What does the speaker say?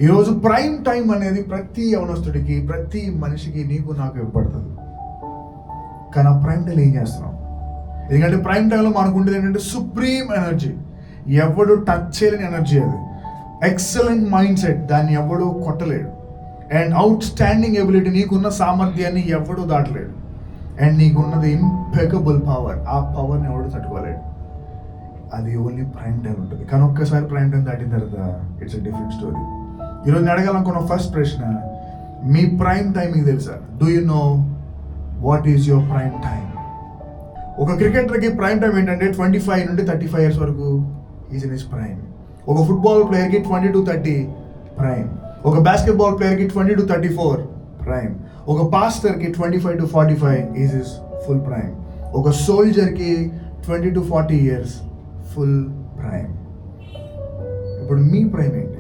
ఈరోజు prime time అనేది ప్రతి యవనస్తుడికి, ప్రతి మనిషికి, నీకు నాకు ఇవ్వబడుతుంది. కానీ ఆ ప్రైమ్ టైం ఏం చేస్తున్నాం? ఎందుకంటే ప్రైమ్ టైంలో మనకు ఉండేది ఏంటంటే సుప్రీం ఎనర్జీ, ఎవడు టచ్ చేయలేని ఎనర్జీ. అది ఎక్సలెంట్ మైండ్ సెట్, దాన్ని ఎవడు కొట్టలేడు. అండ్ అవుట్ స్టాండింగ్ ఎబిలిటీ, నీకున్న సామర్థ్యాన్ని ఎవడు దాటలేడు. అండ్ నీకున్నది ఇంపెకబుల్ పవర్, ఆ పవర్ని ఎవడు తట్టుకోలేడు. అది ఓన్లీ ప్రైమ్ టైం ఉంటుంది. కానీ ఒక్కసారి ప్రైమ్ టైం దాటిన తర్వాత ఇట్స్ ఎ డిఫరెంట్ స్టోరీ. ఈరోజు నేను అడగాలనుకున్న ఫస్ట్ ప్రశ్న, మీ ప్రైమ్ టైం మీకు తెలుసా? Do you know what is your prime time? ఒక క్రికెటర్కి ప్రైమ్ టైం ఏంటంటే 25 నుండి 35 ఇయర్స్ వరకు ఈజ్ ఇన్ హిస్ ప్రైమ్. ఒక ఫుట్బాల్ ప్లేయర్కి 20 to 30 ప్రైమ్. ఒక బాస్కెట్బాల్ ప్లేయర్కి 20 to 34 ప్రైమ్. ఒక పాస్టర్కి 25 to 45 is his full prime. ఒక సోల్జర్కి 20 to 40 ఇయర్స్ ఫుల్ ప్రైమ్. ఇప్పుడు మీ ప్రైమ్ ఏంటి?